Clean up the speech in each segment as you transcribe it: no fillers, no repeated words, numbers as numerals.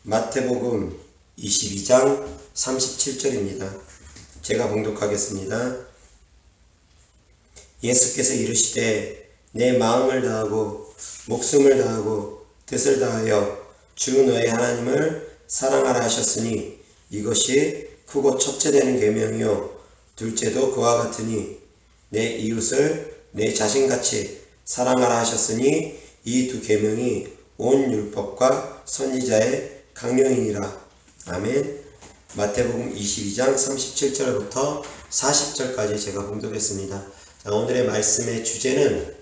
마태복음 22장 37절입니다. 제가 봉독하겠습니다. 예수께서 이르시되 내 마음을 다하고 목숨을 다하고 뜻을 다하여 주 너의 하나님을 사랑하라 하셨으니 이것이 크고 첫째 되는 계명이요 둘째도 그와 같으니 내 이웃을 내 자신같이 사랑하라 하셨으니 이 두 계명이 온 율법과 선지자의 강령이니라. 아멘. 마태복음 22장 37절부터 40절까지 제가 봉독했습니다. 자, 오늘의 말씀의 주제는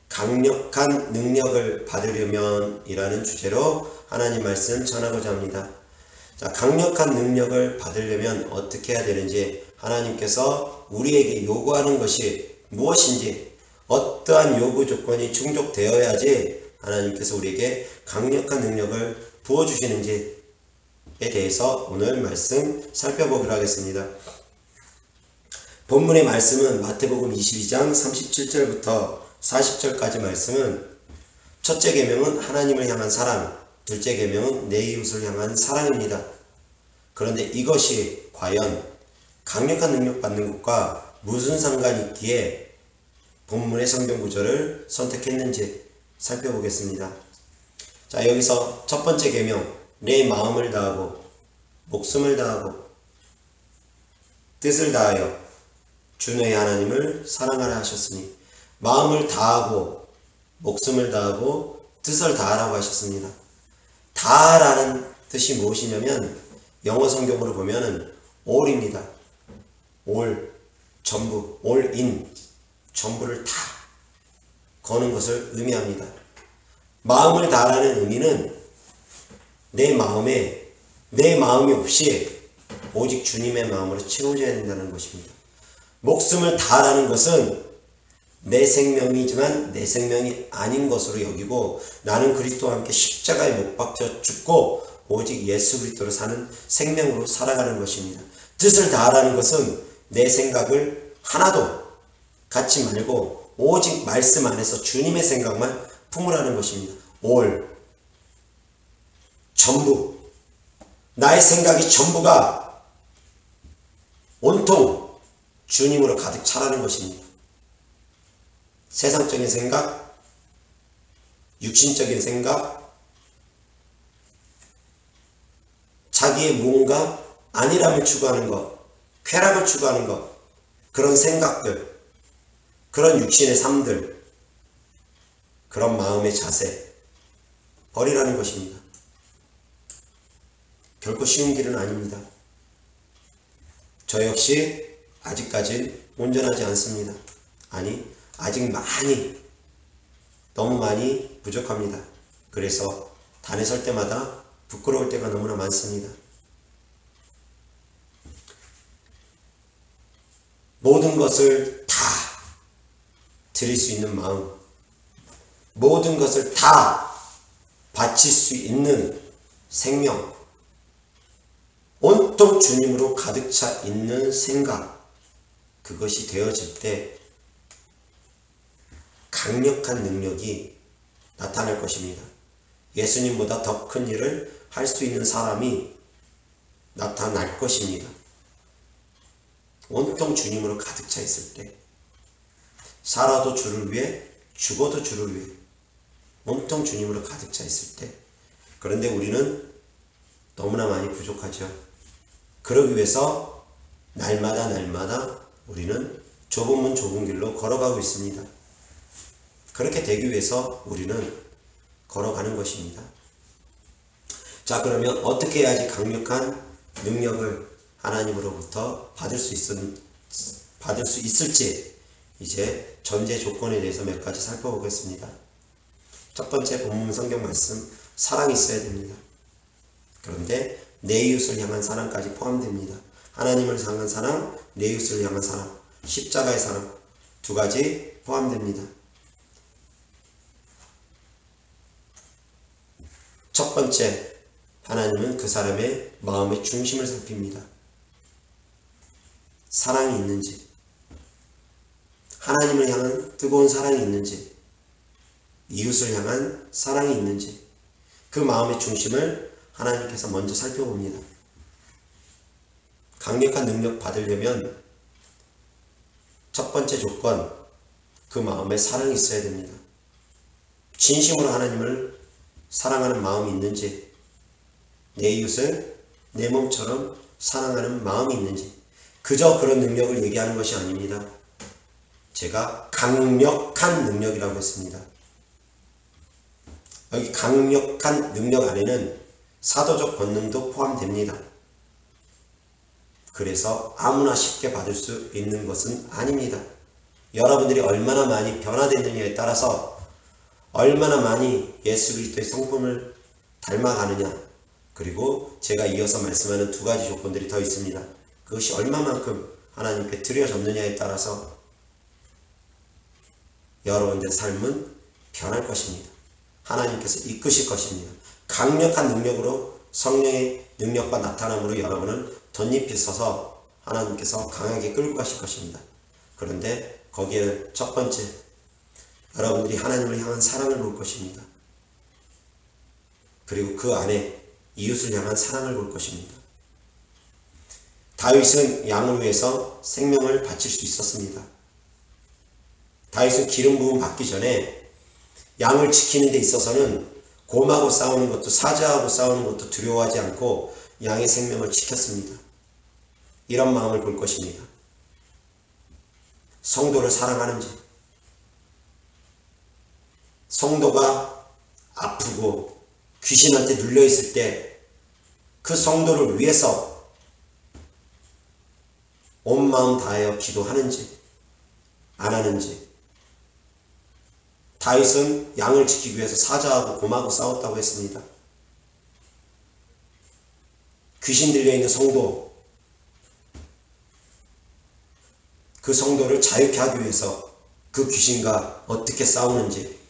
강력한 능력을 받으려면 이라는 주제로 하나님 말씀 전하고자 합니다. 자, 강력한 능력을 받으려면 어떻게 해야 되는지, 하나님께서 우리에게 요구하는 것이 무엇인지, 어떠한 요구 조건이 충족되어야지 하나님께서 우리에게 강력한 능력을 부어주시는지에 대해서 오늘 말씀 살펴보기로 하겠습니다. 본문의 말씀은 마태복음 22장 37절부터 40절까지 말씀은 첫째 계명은 하나님을 향한 사랑, 둘째 계명은 내 이웃을 향한 사랑입니다. 그런데 이것이 과연 강력한 능력 받는 것과 무슨 상관이 있기에 본문의 성경 구절을 선택했는지 살펴보겠습니다. 자, 여기서 첫 번째 계명, 내 마음을 다하고 목숨을 다하고 뜻을 다하여 주 너의 하나님을 사랑하라 하셨으니, 마음을 다하고 목숨을 다하고 뜻을 다하라고 하셨습니다. 다라는 뜻이 무엇이냐면 영어 성경으로 보면은 all입니다. all, 전부, all in, 전부를 다 거는 것을 의미합니다. 마음을 다하라는 의미는 내 마음이 없이 오직 주님의 마음으로 채워져야 된다는 것입니다. 목숨을 다하라는 것은 내 생명이지만 내 생명이 아닌 것으로 여기고, 나는 그리스도와 함께 십자가에 못 박혀 죽고 오직 예수 그리스도로 사는 생명으로 살아가는 것입니다. 뜻을 다하라는 것은 내 생각을 하나도 갖지 말고 오직 말씀 안에서 주님의 생각만 품으라는 것입니다. all, 전부, 나의 생각이 전부가 온통 주님으로 가득 차라는 것입니다. 세상적인 생각, 육신적인 생각, 자기의 무언가 안일함을 추구하는 것, 쾌락을 추구하는 것, 그런 생각들, 그런 육신의 삶들, 그런 마음의 자세 버리라는 것입니다. 결코 쉬운 길은 아닙니다. 저 역시 아직까지 온전하지 않습니다. 아니, 아직 너무 많이 부족합니다. 그래서 단에 설 때마다 부끄러울 때가 너무나 많습니다. 모든 것을 다 드릴 수 있는 마음, 모든 것을 다 바칠 수 있는 생명, 온통 주님으로 가득 차 있는 생각, 그것이 되어질 때 강력한 능력이 나타날 것입니다. 예수님보다 더 큰 일을 할 수 있는 사람이 나타날 것입니다. 온통 주님으로 가득 차 있을 때, 살아도 주를 위해, 죽어도 주를 위해 온통 주님으로 가득 차 있을 때, 그런데 우리는 너무나 많이 부족하죠. 그러기 위해서 날마다 우리는 좁은 문 좁은 길로 걸어가고 있습니다. 그렇게 되기 위해서 우리는 걸어가는 것입니다. 자, 그러면 어떻게 해야지 강력한 능력을 하나님으로부터 받을 수 있을지, 이제 전제 조건에 대해서 몇 가지 살펴보겠습니다. 첫 번째 본문 성경 말씀, 사랑이 있어야 됩니다. 그런데 내 이웃을 향한 사랑까지 포함됩니다. 하나님을 향한 사랑, 내 이웃을 향한 사랑, 십자가의 사랑, 두 가지 포함됩니다. 첫 번째, 하나님은 그 사람의 마음의 중심을 살핍니다. 사랑이 있는지, 하나님을 향한 뜨거운 사랑이 있는지, 이웃을 향한 사랑이 있는지, 그 마음의 중심을 하나님께서 먼저 살펴봅니다. 강력한 능력 받으려면 첫 번째 조건, 그 마음에 사랑이 있어야 됩니다. 진심으로 하나님을 사랑하는 마음이 있는지, 내 이웃을 내 몸처럼 사랑하는 마음이 있는지, 그저 그런 능력을 얘기하는 것이 아닙니다. 제가 강력한 능력이라고 했습니다. 여기 강력한 능력 안에는 사도적 권능도 포함됩니다. 그래서 아무나 쉽게 받을 수 있는 것은 아닙니다. 여러분들이 얼마나 많이 변화됐느냐에 따라서 얼마나 많이 예수 그리스도의 성품을 닮아가느냐, 그리고 제가 이어서 말씀하는 두 가지 조건들이 더 있습니다. 그것이 얼마만큼 하나님께 드려졌느냐에 따라서 여러분들의 삶은 변할 것입니다. 하나님께서 이끄실 것입니다. 강력한 능력으로, 성령의 능력과 나타남으로 여러분을 덧입히 서서 하나님께서 강하게 끌고 가실 것입니다. 그런데 거기에는 첫 번째, 여러분들이 하나님을 향한 사랑을 볼 것입니다. 그리고 그 안에 이웃을 향한 사랑을 볼 것입니다. 다윗은 양을 위해서 생명을 바칠 수 있었습니다. 다윗은 기름 부음 받기 전에 양을 지키는 데 있어서는 곰하고 싸우는 것도, 사자하고 싸우는 것도 두려워하지 않고 양의 생명을 지켰습니다. 이런 마음을 볼 것입니다. 성도를 사랑하는지, 성도가 아프고 귀신한테 눌려있을 때 그 성도를 위해서 온 마음 다하여 기도하는지 안 하는지. 다윗은 양을 지키기 위해서 사자하고 곰하고 싸웠다고 했습니다. 귀신 들려있는 성도, 그 성도를 자유케 하기 위해서 그 귀신과 어떻게 싸우는지,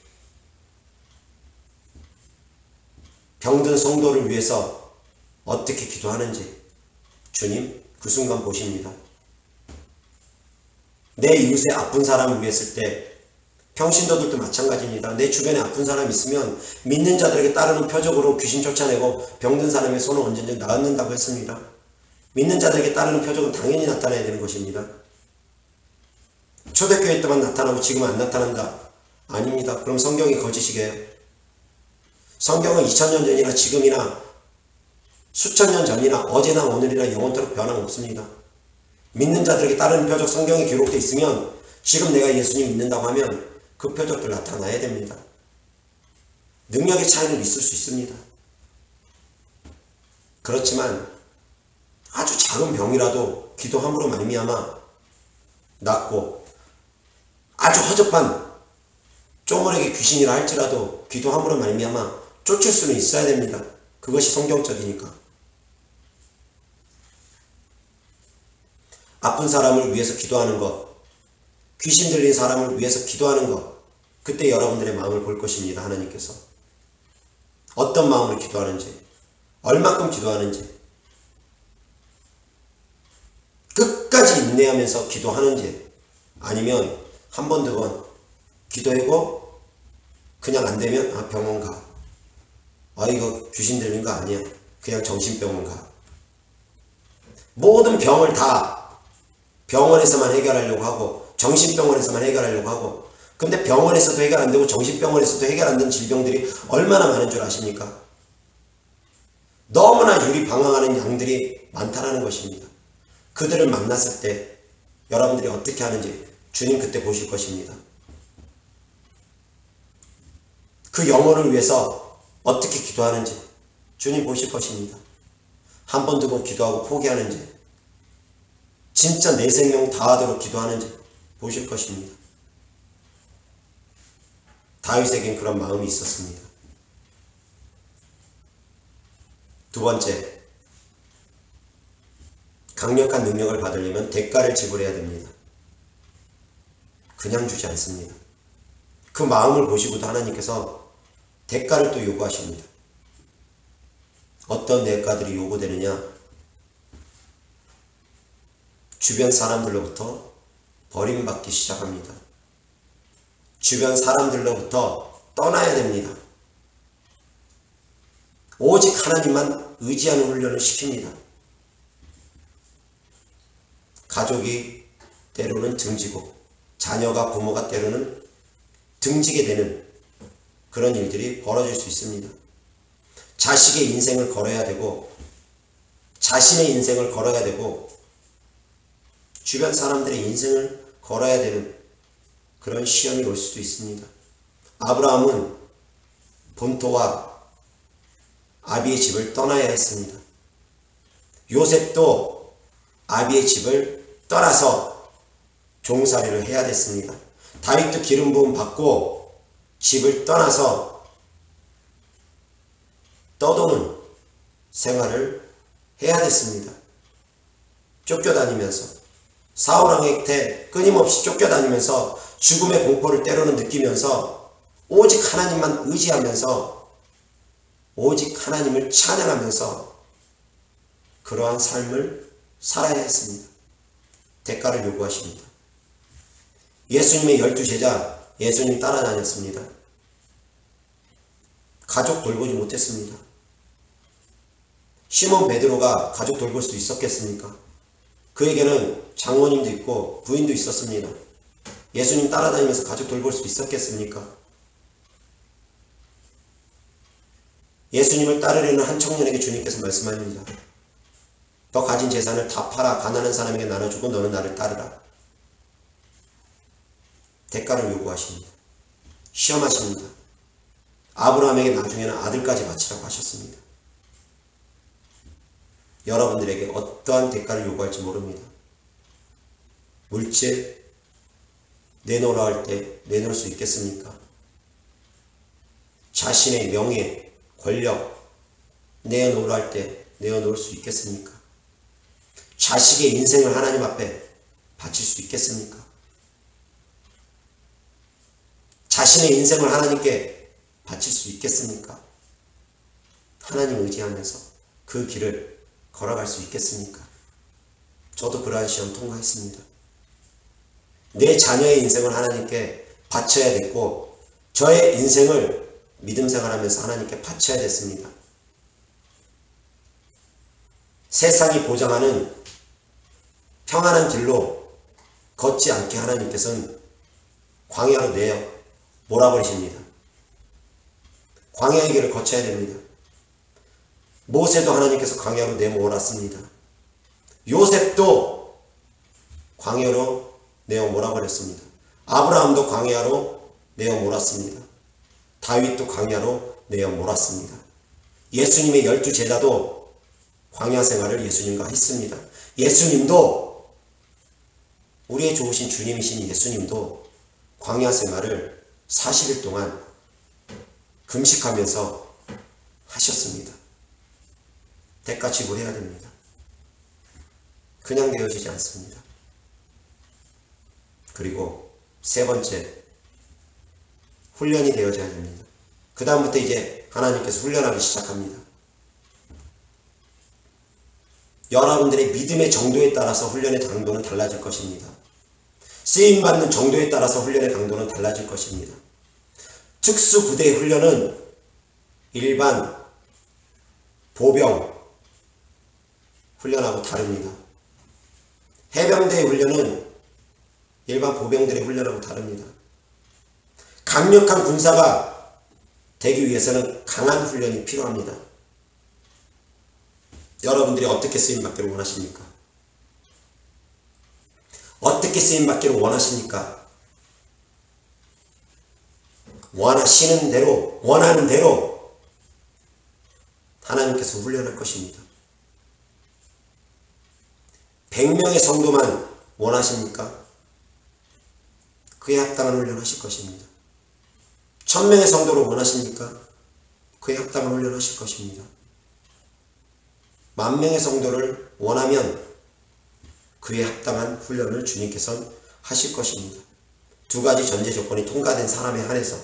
병든 성도를 위해서 어떻게 기도하는지 주님 그 순간 보십니다. 내 이웃의 아픈 사람을 위했을 때, 평신도들도 마찬가지입니다. 내 주변에 아픈 사람이 있으면 믿는 자들에게 따르는 표적으로 귀신 쫓아내고 병든 사람의 손을 언제든지 놔놓는다고 했습니다. 믿는 자들에게 따르는 표적은 당연히 나타나야 되는 것입니다. 초대교회 때만 나타나고 지금은 안 나타난다? 아닙니다. 그럼 성경이 거짓이게요. 성경은 2000년 전이나 지금이나 수천 년 전이나 어제나 오늘이나 영원토록 변함없습니다. 믿는 자들에게 따르는 표적, 성경에 기록되어 있으면 지금 내가 예수님 믿는다고 하면 그 표적들 나타나야 됩니다. 능력의 차이는 있을 수 있습니다. 그렇지만 아주 작은 병이라도 기도함으로 말미암아 낫고, 아주 허접한 쪼물에게 귀신이라 할지라도 기도함으로 말미암아 쫓을 수는 있어야 됩니다. 그것이 성경적이니까. 아픈 사람을 위해서 기도하는 것, 귀신 들린 사람을 위해서 기도하는 것, 그때 여러분들의 마음을 볼 것입니다. 하나님께서 어떤 마음으로 기도하는지, 얼마큼 기도하는지, 끝까지 인내하면서 기도하는지, 아니면 한 번, 두 번 기도하고 그냥 안 되면 병원 가, 이거 귀신 들린 거 아니야, 그냥 정신병원 가. 모든 병을 다 병원에서만 해결하려고 하고, 정신병원에서만 해결하려고 하고, 근데 병원에서도 해결 안 되고 정신병원에서도 해결 안 되는 질병들이 얼마나 많은 줄 아십니까? 너무나 유리방황하는 양들이 많다라는 것입니다. 그들을 만났을 때 여러분들이 어떻게 하는지 주님 그때 보실 것입니다. 그 영혼을 위해서 어떻게 기도하는지 주님 보실 것입니다. 한 번, 두 번 기도하고 포기하는지, 진짜 내 생명 다하도록 기도하는지 보실 것입니다. 다윗에겐 그런 마음이 있었습니다. 두 번째, 강력한 능력을 받으려면 대가를 지불해야 됩니다. 그냥 주지 않습니다. 그 마음을 보시고도 하나님께서 대가를 또 요구하십니다. 어떤 대가들이 요구되느냐? 주변 사람들로부터 버림받기 시작합니다. 주변 사람들로부터 떠나야 됩니다. 오직 하나님만 의지하는 훈련을 시킵니다. 가족이 때로는 등지고 자녀가 부모가 때로는 등지게 되는 그런 일들이 벌어질 수 있습니다. 자식의 인생을 걸어야 되고 자신의 인생을 걸어야 되고 주변 사람들의 인생을 걸어야 되는 그런 시험이 올 수도 있습니다. 아브라함은 본토와 아비의 집을 떠나야 했습니다. 요셉도 아비의 집을 떠나서 종살이를 해야 됐습니다. 다윗도 기름 부음 받고 집을 떠나서 떠도는 생활을 해야 됐습니다. 쫓겨다니면서 사울왕에게 끊임없이 쫓겨다니면서 죽음의 공포를 때로는 느끼면서 오직 하나님만 의지하면서 오직 하나님을 찬양하면서 그러한 삶을 살아야 했습니다. 대가를 요구하십니다. 예수님의 12제자 예수님 따라다녔습니다. 가족 돌보지 못했습니다. 시몬 베드로가 가족 돌볼 수 있었겠습니까? 그에게는 장모님도 있고 부인도 있었습니다. 예수님 따라다니면서 가족 돌볼 수 있었겠습니까? 예수님을 따르려는 한 청년에게 주님께서 말씀하십니다. 너 가진 재산을 다 팔아 가난한 사람에게 나눠주고 너는 나를 따르라. 대가를 요구하십니다. 시험하십니다. 아브라함에게 나중에는 아들까지 바치라고 하셨습니다. 여러분들에게 어떠한 대가를 요구할지 모릅니다. 물질 내놓으라 할 때 내놓을 수 있겠습니까? 자신의 명예, 권력 내놓으라 할 때 내어놓을 수 있겠습니까? 자식의 인생을 하나님 앞에 바칠 수 있겠습니까? 자신의 인생을 하나님께 바칠 수 있겠습니까? 하나님 의지하면서 그 길을 걸어갈 수 있겠습니까? 저도 그러한 시험 통과했습니다. 내 자녀의 인생을 하나님께 바쳐야 됐고 저의 인생을 믿음 생활하면서 하나님께 바쳐야 됐습니다. 세상이 보장하는 평안한 길로 걷지 않게 하나님께서는 광야로 내어 몰아버리십니다. 광야의 길을 거쳐야 됩니다. 모세도 하나님께서 광야로 내몰았습니다. 요셉도 광야로 내어 몰아버렸습니다. 아브라함도 광야로 내어 몰았습니다. 다윗도 광야로 내어 몰았습니다. 예수님의 12제자도 광야 생활을 예수님과 했습니다. 예수님도 우리의 좋으신 주님이신 예수님도 광야 생활을 40일 동안 금식하면서 하셨습니다. 대가 지불해야 됩니다. 그냥 되어지지 않습니다. 그리고 세 번째, 훈련이 되어져야 됩니다. 그 다음부터 이제 하나님께서 훈련하기 시작합니다. 여러분들의 믿음의 정도에 따라서 훈련의 강도는 달라질 것입니다. 쓰임받는 정도에 따라서 훈련의 강도는 달라질 것입니다. 특수부대의 훈련은 일반 보병 훈련하고 다릅니다. 해병대의 훈련은 일반 보병들의 훈련하고 다릅니다. 강력한 군사가 되기 위해서는 강한 훈련이 필요합니다. 여러분들이 어떻게 쓰임받기를 원하십니까? 어떻게 쓰임받기를 원하십니까? 원하시는 대로, 원하는 대로 하나님께서 훈련할 것입니다. 100명의 성도만 원하십니까? 그에 합당한 훈련을 하실 것입니다. 1000명의 성도를 원하십니까? 그에 합당한 훈련을 하실 것입니다. 10,000명의 성도를 원하면 그에 합당한 훈련을 주님께서는 하실 것입니다. 두 가지 전제 조건이 통과된 사람에 한해서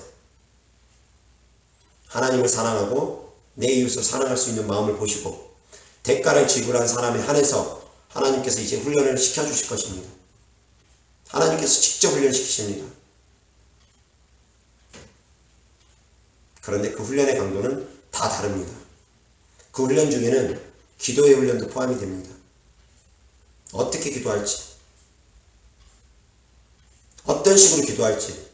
하나님을 사랑하고 내 이웃을 사랑할 수 있는 마음을 보시고 대가를 지불한 사람에 한해서 하나님께서 이제 훈련을 시켜주실 것입니다. 하나님께서 직접 훈련시키십니다. 그런데 그 훈련의 강도는 다 다릅니다. 그 훈련 중에는 기도의 훈련도 포함이 됩니다. 어떻게 기도할지, 어떤 식으로 기도할지,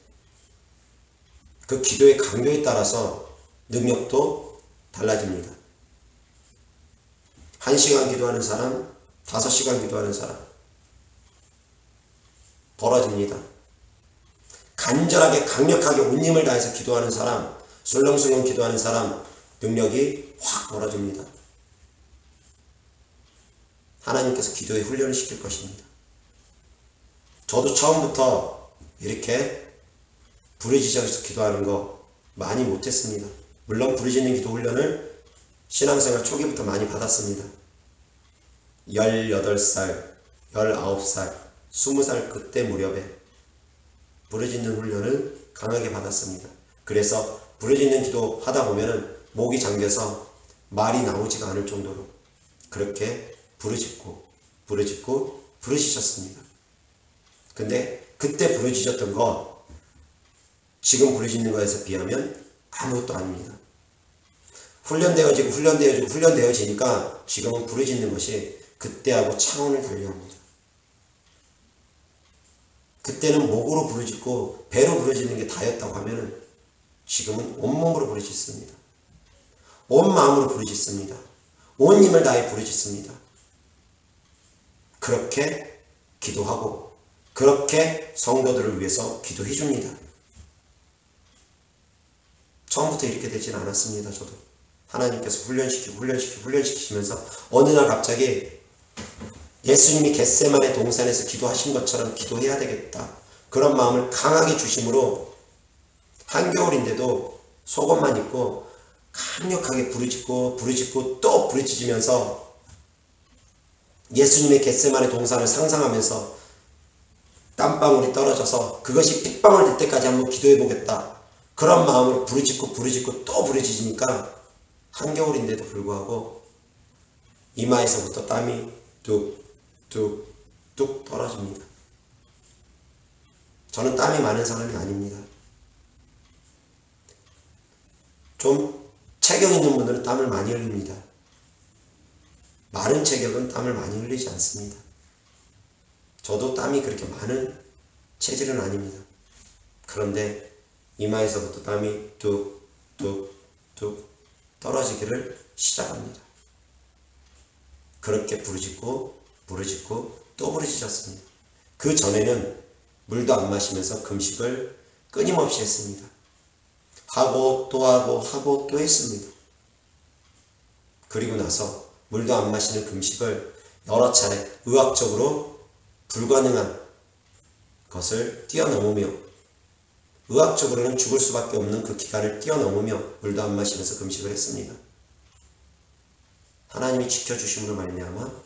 그 기도의 강도에 따라서 능력도 달라집니다. 1시간 기도하는 사람, 5시간 기도하는 사람 벌어집니다. 간절하게 강력하게 온 힘을 다해서 기도하는 사람, 술렁술렁 기도하는 사람 능력이 확 벌어집니다. 하나님께서 기도에 훈련을 시킬 것입니다. 저도 처음부터 이렇게 부르짖어서 기도하는 거 많이 못했습니다. 물론 부르짖는 기도 훈련을 신앙생활 초기부터 많이 받았습니다. 18살, 19살, 20살 그때 무렵에 부르짖는 훈련을 강하게 받았습니다. 그래서 부르짖는 기도 하다 보면은 목이 잠겨서 말이 나오지가 않을 정도로 그렇게 부르짖고 부르짖었습니다. 근데 그때 부르짖었던 거 지금 부르짖는 거에서 비하면 아무것도 아닙니다. 훈련되어지니까 지금은 부르짖는 것이 그때하고 차원을 달리합니다. 그때는 목으로 부르짖고 배로 부르짖는 게 다였다고 하면은 지금은 온몸으로 부르짖습니다. 온 마음으로 부르짖습니다. 온 힘을 다해 부르짖습니다. 그렇게 기도하고 그렇게 성도들을 위해서 기도해 줍니다. 처음부터 이렇게 되지는 않았습니다. 저도 하나님께서 훈련시키시면서 어느 날 갑자기 예수님이 겟세마네 동산에서 기도하신 것처럼 기도해야 되겠다, 그런 마음을 강하게 주심으로 한겨울인데도 속옷만 입고 강력하게 부르짖고 또 부르짖으면서 예수님의 겟세마네 동산을 상상하면서 땀방울이 떨어져서 그것이 핏방울 될 때까지 한번 기도해 보겠다, 그런 마음으로 부르짖고 또 부르짖으니까 한겨울인데도 불구하고 이마에서부터 땀이 뚝뚝뚝 떨어집니다. 저는 땀이 많은 사람이 아닙니다. 좀 체격 있는 분들은 땀을 많이 흘립니다. 마른 체격은 땀을 많이 흘리지 않습니다. 저도 땀이 그렇게 많은 체질은 아닙니다. 그런데 이마에서부터 땀이 뚝뚝뚝 떨어지기를 시작합니다. 그렇게 부르짖고 또 부르짖었습니다. 그 전에는 물도 안 마시면서 금식을 끊임없이 했습니다. 하고 또 했습니다. 그리고 나서 물도 안 마시는 금식을 여러 차례 의학적으로 불가능한 것을 뛰어넘으며, 의학적으로는 죽을 수밖에 없는 그 기간을 뛰어넘으며 물도 안 마시면서 금식을 했습니다. 하나님이 지켜주심으로 말미암아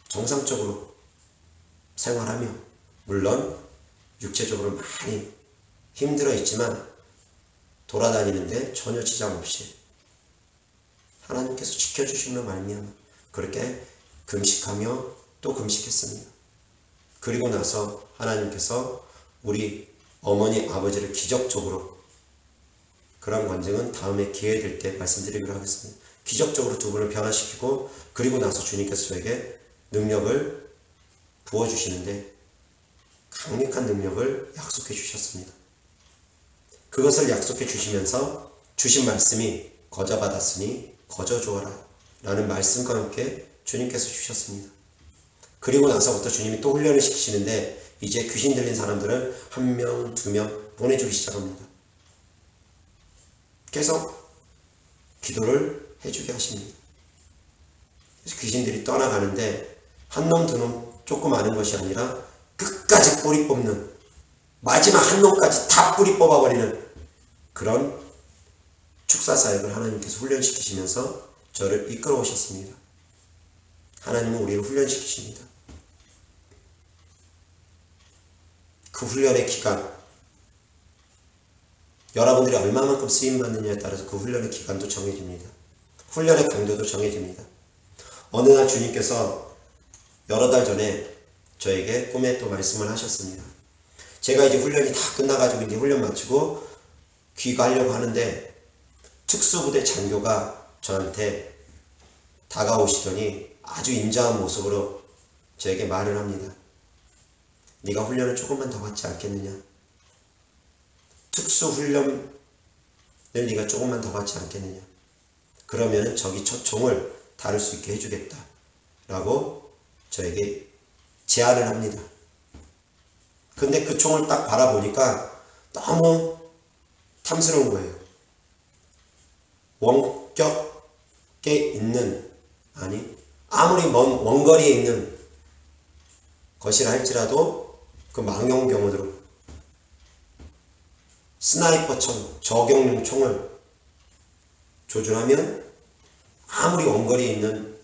정상적으로 생활하며, 물론 육체적으로 많이 힘들어 있지만 돌아다니는데 전혀 지장 없이 하나님께서 지켜주심으로 말미암아 그렇게 금식하며 또 금식했습니다. 그리고 나서 하나님께서 우리 어머니 아버지를 기적적으로, 그런 관증은 다음에 기회 될 때 말씀드리기로 하겠습니다. 기적적으로 두 분을 변화시키고 그리고 나서 주님께서 저에게 능력을 부어주시는데 강력한 능력을 약속해 주셨습니다. 그것을 약속해 주시면서 주신 말씀이 거저 받았으니 거저 주어라 라는 말씀과 함께 주님께서 주셨습니다. 그리고 나서부터 주님이 또 훈련을 시키시는데 이제 귀신 들린 사람들을 1명, 2명 보내주기 시작합니다. 계속 기도를 해주게 하십니다. 그래서 귀신들이 떠나가는데 한 놈, 두 놈 조금 아는 것이 아니라 끝까지 뿌리 뽑는, 마지막 한 놈까지 다 뿌리 뽑아버리는 그런 축사사역을 하나님께서 훈련시키시면서 저를 이끌어 오셨습니다. 하나님은 우리를 훈련시키십니다. 그 훈련의 기간, 여러분들이 얼마만큼 쓰임받느냐에 따라서 그 훈련의 기간도 정해집니다. 훈련의 강도도 정해집니다. 어느 날 주님께서 여러 달 전에 저에게 꿈에 또 말씀을 하셨습니다. 제가 이제 훈련이 다 끝나가지고 이제 훈련 마치고 귀가하려고 하는데 특수부대 장교가 저한테 다가오시더니 아주 인자한 모습으로 저에게 말을 합니다. 네가 훈련을 조금만 더 받지 않겠느냐? 특수훈련을 네가 조금만 더 받지 않겠느냐? 그러면 저기 첫 총을 다룰 수 있게 해주겠다 라고 저에게 제안을 합니다. 근데 그 총을 딱 바라보니까 너무 탐스러운 거예요. 원격에 있는, 아무리 먼 원거리에 있는 것이라 할지라도 그 망원경으로 스나이퍼총, 저격용 총을 조준하면 아무리 원거리에 있는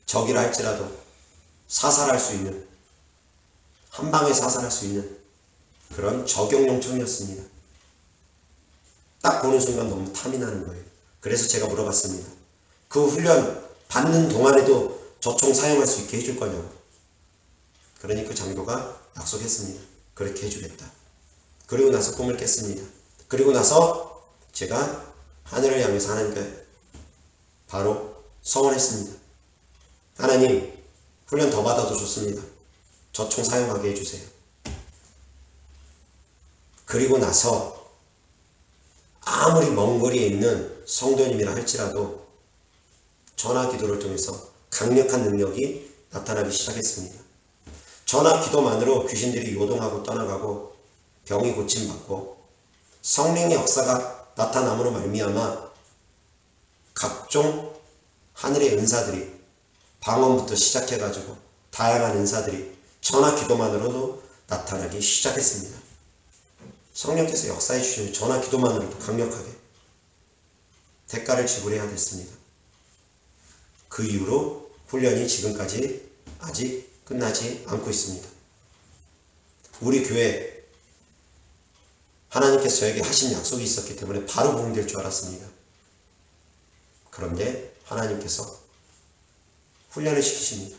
적이라 할지라도 사살할 수 있는, 한 방에 사살할 수 있는 그런 저격용 총이었습니다. 딱 보는 순간 너무 탐이 나는 거예요. 그래서 제가 물어봤습니다. 그 훈련 받는 동안에도 저 총 사용할 수 있게 해줄 거냐고. 그러니 그 장교가 약속했습니다. 그렇게 해주겠다. 그리고 나서 꿈을 깼습니다. 그리고 나서 제가 하늘을 향해서 하나님께 바로 서원했습니다. 하나님, 훈련 더 받아도 좋습니다. 저 총 사용하게 해주세요. 그리고 나서 아무리 먼 거리에 있는 성도님이라 할지라도 전화 기도를 통해서 강력한 능력이 나타나기 시작했습니다. 전화 기도만으로 귀신들이 요동하고 떠나가고 병이 고침받고 성령의 역사가 나타남으로 말미암아 각종 하늘의 은사들이, 방언부터 시작해가지고 다양한 은사들이 전화 기도만으로도 나타나기 시작했습니다. 성령께서 역사해 주시는 전화 기도만으로도 강력하게 대가를 지불해야 됐습니다. 그 이후로 훈련이 지금까지 아직 끝나지 않고 있습니다. 우리 교회 하나님께서 저에게 하신 약속이 있었기 때문에 바로 부응될 줄 알았습니다. 그런데 하나님께서 훈련을 시키십니다.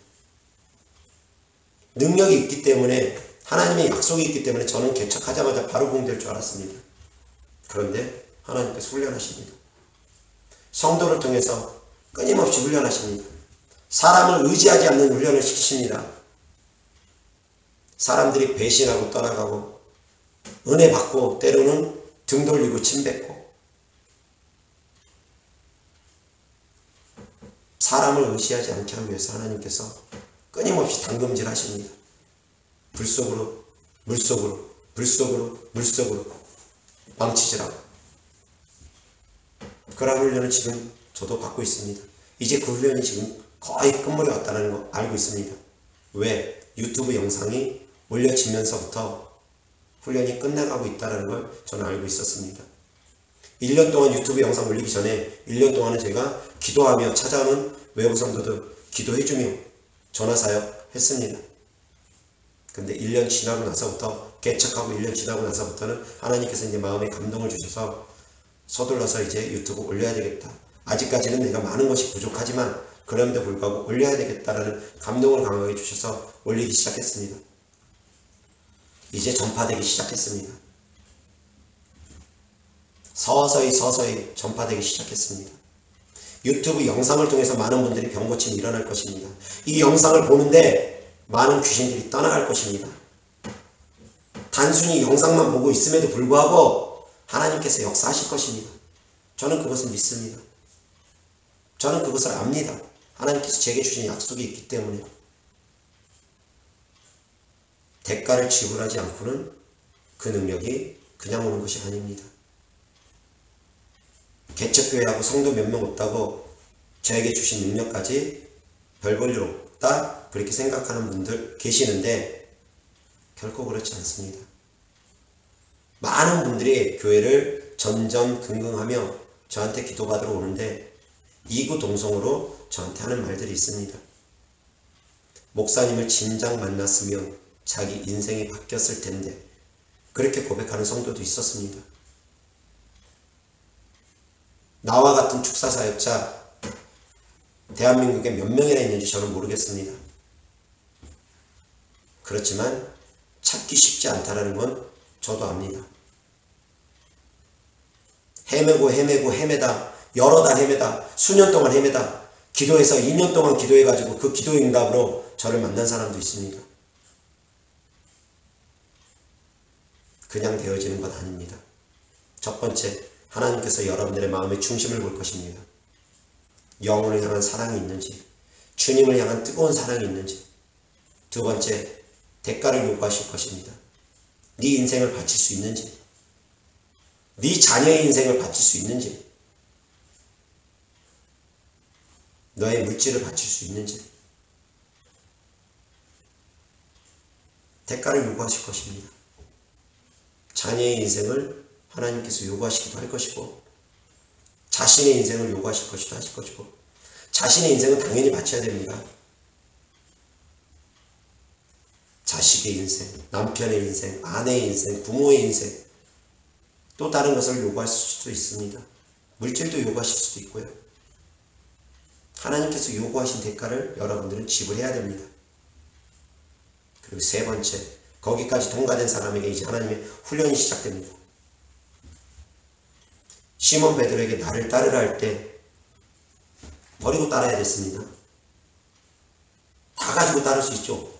능력이 있기 때문에, 하나님의 약속이 있기 때문에 저는 개척하자마자 바로 부응될 줄 알았습니다. 그런데 하나님께서 훈련하십니다. 성도를 통해서 끊임없이 훈련하십니다. 사람을 의지하지 않는 훈련을 시키십니다. 사람들이 배신하고 떠나가고 은혜 받고 때로는 등 돌리고 침 뱉고 사람을 의지하지 않게 하기 위해서 하나님께서 끊임없이 당금질 하십니다. 불속으로, 물속으로, 불속으로, 물속으로 망치질하고. 그런 훈련을 지금 저도 받고 있습니다. 이제 그 훈련이 지금 거의 끝물에 왔다는 거 알고 있습니다. 왜? 유튜브 영상이 올려지면서부터 훈련이 끝나가고 있다는 걸 저는 알고 있었습니다. 1년 동안 유튜브 영상 올리기 전에 1년 동안은 제가 기도하며 찾아오는 외부 성도들 기도해주며 전화사역 했습니다. 근데 1년 지나고 나서부터, 개척하고 1년 지나고 나서부터는 하나님께서 이제 마음에 감동을 주셔서 서둘러서 이제 유튜브 올려야 되겠다. 아직까지는 내가 많은 것이 부족하지만 그럼에도 불구하고 올려야 되겠다라는 감동을 강하게 주셔서 올리기 시작했습니다. 이제 전파되기 시작했습니다. 서서히 전파되기 시작했습니다. 유튜브 영상을 통해서 많은 분들이 병고침이 일어날 것입니다. 이 영상을 보는데 많은 귀신들이 떠나갈 것입니다. 단순히 영상만 보고 있음에도 불구하고 하나님께서 역사하실 것입니다. 저는 그것을 믿습니다. 저는 그것을 압니다. 하나님께서 제게 주신 약속이 있기 때문에. 대가를 지불하지 않고는 그 능력이 그냥 오는 것이 아닙니다. 개척교회하고 성도 몇 명 없다고 저에게 주신 능력까지 별 볼 일 없다 그렇게 생각하는 분들 계시는데 결코 그렇지 않습니다. 많은 분들이 교회를 전전긍긍하며 저한테 기도받으러 오는데 이구동성으로 저한테 하는 말들이 있습니다. 목사님을 진작 만났으면 자기 인생이 바뀌었을 텐데, 그렇게 고백하는 성도도 있었습니다. 나와 같은 축사사역자 대한민국에 몇 명이나 있는지 저는 모르겠습니다. 그렇지만 찾기 쉽지 않다는 건 저도 압니다. 헤매다 여러 달 헤매다, 수년 동안 헤매다, 기도해서 2년 동안 기도해가지고 그 기도 응답으로 저를 만난 사람도 있습니다. 그냥 되어지는 건 아닙니다. 첫 번째, 하나님께서 여러분들의 마음의 중심을 볼 것입니다. 영혼을 향한 사랑이 있는지, 주님을 향한 뜨거운 사랑이 있는지. 두 번째, 대가를 요구하실 것입니다. 네 인생을 바칠 수 있는지, 네 자녀의 인생을 바칠 수 있는지, 너의 물질을 바칠 수 있는지. 대가를 요구하실 것입니다. 자녀의 인생을 하나님께서 요구하시기도 할 것이고, 자신의 인생을 요구하실 것이기도 하실 것이고, 자신의 인생은 당연히 바쳐야 됩니다. 자식의 인생, 남편의 인생, 아내의 인생, 부모의 인생, 또 다른 것을 요구하실 수도 있습니다. 물질도 요구하실 수도 있고요. 하나님께서 요구하신 대가를 여러분들은 지불해야 됩니다. 그리고 세 번째, 거기까지 통과된 사람에게 이제 하나님의 훈련이 시작됩니다. 시몬 베드로에게 나를 따르라 할 때 버리고 따라야 됐습니다. 다 가지고 따를 수 있죠.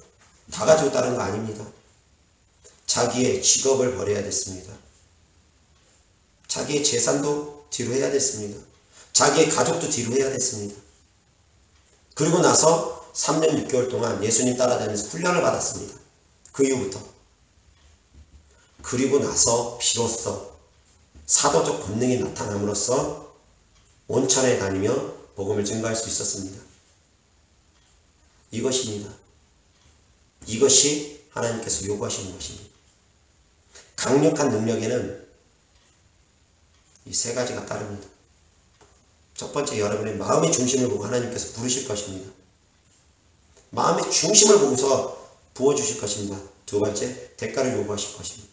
다 가지고 따른 거 아닙니다. 자기의 직업을 버려야 됐습니다. 자기의 재산도 뒤로 해야 됐습니다. 자기의 가족도 뒤로 해야 됐습니다. 그리고 나서 3년 6개월 동안 예수님 따라다니면서 훈련을 받았습니다. 그 이후부터. 그리고 나서 비로소 사도적 본능이 나타남으로써 온천에 다니며 복음을 증거할 수 있었습니다. 이것입니다. 이것이 하나님께서 요구하시는 것입니다. 강력한 능력에는 이 세 가지가 따릅니다. 첫 번째, 여러분의 마음의 중심을 보고 하나님께서 부르실 것입니다. 마음의 중심을 보고서 부어주실 것입니다. 두 번째, 대가를 요구하실 것입니다.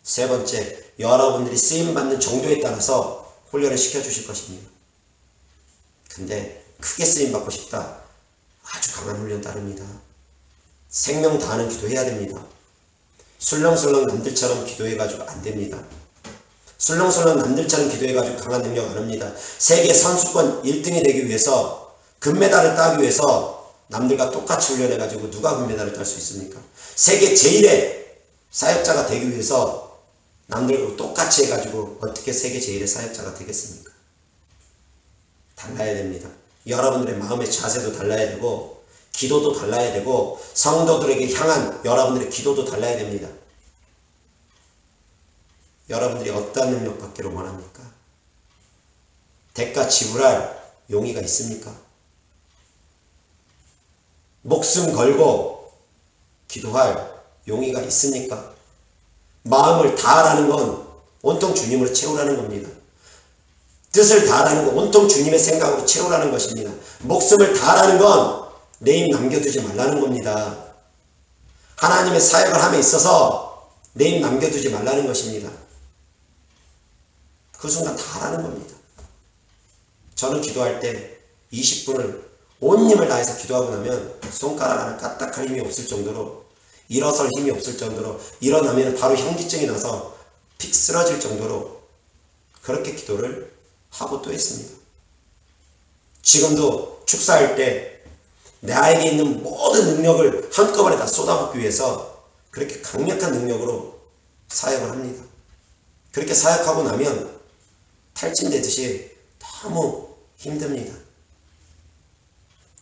세 번째, 여러분들이 쓰임받는 정도에 따라서 훈련을 시켜주실 것입니다. 근데 크게 쓰임받고 싶다, 아주 강한 훈련 따릅니다. 생명 다하는 기도해야 됩니다. 술렁술렁 남들처럼 기도해가지고 안 됩니다. 술렁술렁 남들처럼 기도해가지고 강한 능력 안 합니다. 세계 선수권 1등이 되기 위해서, 금메달을 따기 위해서 남들과 똑같이 훈련해가지고 누가 금메달을 딸 수 있습니까? 세계 제1의 사역자가 되기 위해서 남들과 똑같이 해가지고 어떻게 세계 제1의 사역자가 되겠습니까? 달라야 됩니다. 여러분들의 마음의 자세도 달라야 되고, 기도도 달라야 되고, 성도들에게 향한 여러분들의 기도도 달라야 됩니다. 여러분들이 어떤 능력 받기를 원합니까? 대가 지불할 용의가 있습니까? 목숨 걸고 기도할 용의가 있습니까? 마음을 다하라는 건 온통 주님으로 채우라는 겁니다. 뜻을 다하라는 건 온통 주님의 생각으로 채우라는 것입니다. 목숨을 다하라는 건 내 힘 남겨두지 말라는 겁니다. 하나님의 사역을 함에 있어서 내 힘 남겨두지 말라는 것입니다. 그 순간 다 하라는 겁니다. 저는 기도할 때 20분을 온 힘을 다해서 기도하고 나면 손가락 하나 까딱할 힘이 없을 정도로, 일어설 힘이 없을 정도로, 일어나면 바로 현기증이 나서 픽 쓰러질 정도로 그렇게 기도를 하고 또 했습니다. 지금도 축사할 때 나에게 있는 모든 능력을 한꺼번에 다 쏟아붓기 위해서 그렇게 강력한 능력으로 사역을 합니다. 그렇게 사역하고 나면 탈진되듯이 너무 힘듭니다.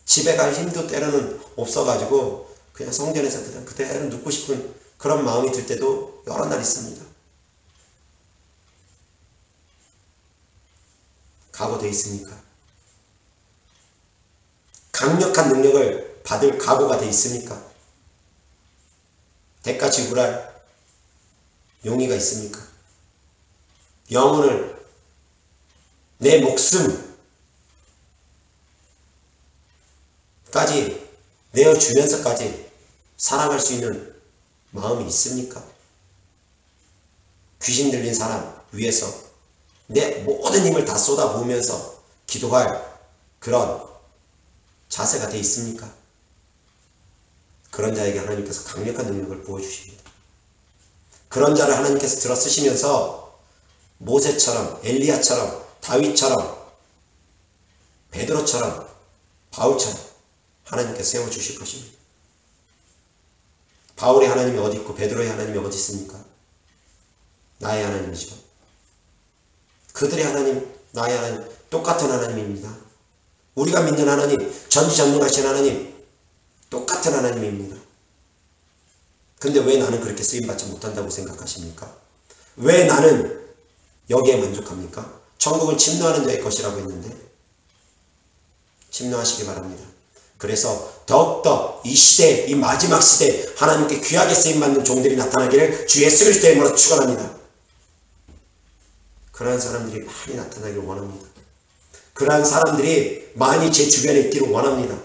집에 갈 힘도 때로는 없어가지고 그냥 성전에서 그냥 그대로 눕고 싶은 그런 마음이 들 때도 여러 날 있습니다. 각오되어 있습니까? 강력한 능력을 받을 각오가 되어 있습니까? 대가 지불할 용의가 있습니까? 영혼을, 내 목숨까지 내어주면서까지 사랑할 수 있는 마음이 있습니까? 귀신 들린 사람 위해서 내 모든 힘을 다 쏟아부으면서 기도할 그런 자세가 되어 있습니까? 그런 자에게 하나님께서 강력한 능력을 부어주십니다. 그런 자를 하나님께서 들어 쓰시면서 모세처럼, 엘리야처럼, 다윗처럼 베드로처럼 바울처럼 하나님께서 세워주실 것입니다. 바울의 하나님이 어디 있고 베드로의 하나님이 어디 있습니까? 나의 하나님이죠. 그들의 하나님, 나의 하나님 똑같은 하나님입니다. 우리가 믿는 하나님, 전지전능하신 하나님 똑같은 하나님입니다. 근데 왜 나는 그렇게 쓰임받지 못한다고 생각하십니까? 왜 나는 여기에 만족합니까? 천국은 침노하는 자의 것이라고 했는데 침노하시기 바랍니다. 그래서 더욱더 이 시대, 이 마지막 시대에 하나님께 귀하게 쓰임받는 종들이 나타나기를 주 예수 그리스도의 이름으로 축원합니다. 그러한 사람들이 많이 나타나기를 원합니다. 그러한 사람들이 많이 제 주변에 있기를 원합니다.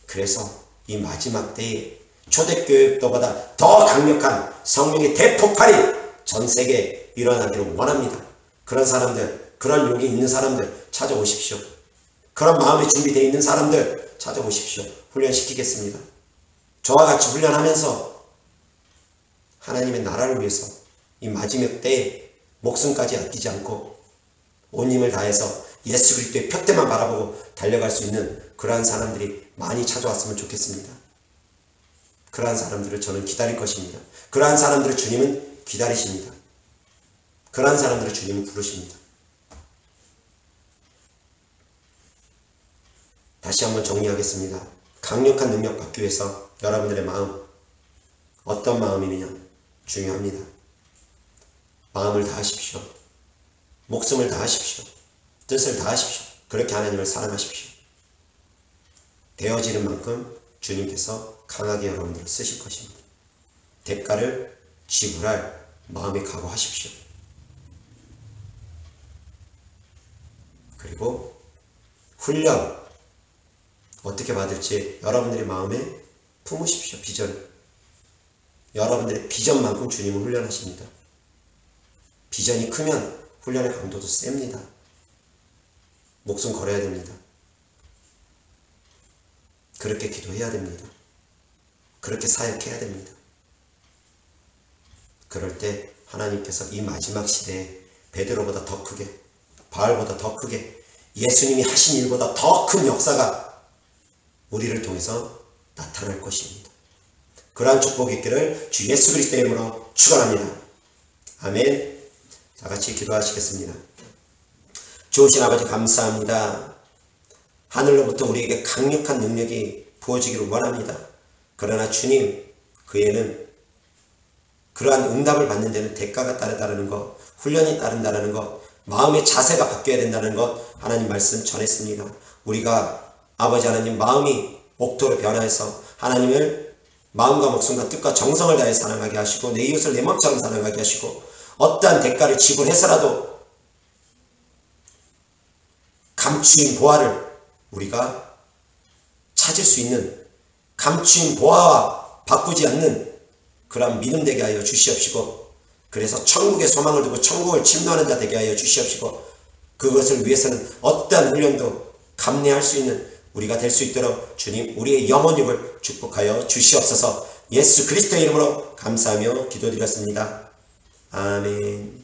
그래서 이 마지막 때에 초대교회보다 더 강력한 성령의 대폭발이 전 세계에 일어나기를 원합니다. 그런 사람들, 그런 용기 있는 사람들 찾아오십시오. 그런 마음이 준비되어 있는 사람들 찾아오십시오. 훈련시키겠습니다. 저와 같이 훈련하면서 하나님의 나라를 위해서 이 마지막 때에 목숨까지 아끼지 않고 온 힘을 다해서 예수 그리스도의 표대만 바라보고 달려갈 수 있는 그러한 사람들이 많이 찾아왔으면 좋겠습니다. 그러한 사람들을 저는 기다릴 것입니다. 그러한 사람들을 주님은 기다리십니다. 그러한 사람들을 주님은 부르십니다. 다시 한번 정리하겠습니다. 강력한 능력 받기 위해서 여러분들의 마음, 어떤 마음이느냐 중요합니다. 마음을 다하십시오. 목숨을 다하십시오. 뜻을 다하십시오. 그렇게 하나님을 사랑하십시오. 되어지는 만큼 주님께서 강하게 여러분들을 쓰실 것입니다. 대가를 지불할 마음에 각오하십시오. 그리고 훈련 어떻게 받을지 여러분들의 마음에 품으십시오. 비전. 여러분들의 비전만큼 주님은 훈련하십니다. 비전이 크면 훈련의 강도도 셉니다. 목숨 걸어야 됩니다. 그렇게 기도해야 됩니다. 그렇게 사역해야 됩니다. 그럴 때 하나님께서 이 마지막 시대에 베드로보다 더 크게, 바울보다 더 크게, 예수님이 하신 일보다 더 큰 역사가 우리를 통해서 나타날 것입니다. 그러한 축복이 있기를 주 예수 그리스도의 이름으로 축원합니다. 아멘. 다 같이 기도하시겠습니다. 좋으신 아버지 감사합니다. 하늘로부터 우리에게 강력한 능력이 부어지기를 원합니다. 그러나 주님, 그에는 그러한 응답을 받는 데는 대가가 따르다는 것, 훈련이 따른다는 것, 마음의 자세가 바뀌어야 된다는 것 하나님 말씀 전했습니다. 우리가 아버지 하나님 마음이 옥토로 변화해서 하나님을 마음과 목숨과 뜻과 정성을 다해 사랑하게 하시고 내 이웃을 내 맘처럼 사랑하게 하시고 어떠한 대가를 지불해서라도 감추인 보화를 우리가 찾을 수 있는 감추인 보화와 바꾸지 않는 그런 믿음 되게 하여 주시옵시고 그래서 천국의 소망을 두고 천국을 침노하는 자 되게 하여 주시옵시고 그것을 위해서는 어떠한 훈련도 감내할 수 있는 우리가 될 수 있도록 주님 우리의 영혼육을 축복하여 주시옵소서. 예수 그리스도의 이름으로 감사하며 기도드렸습니다. 아멘.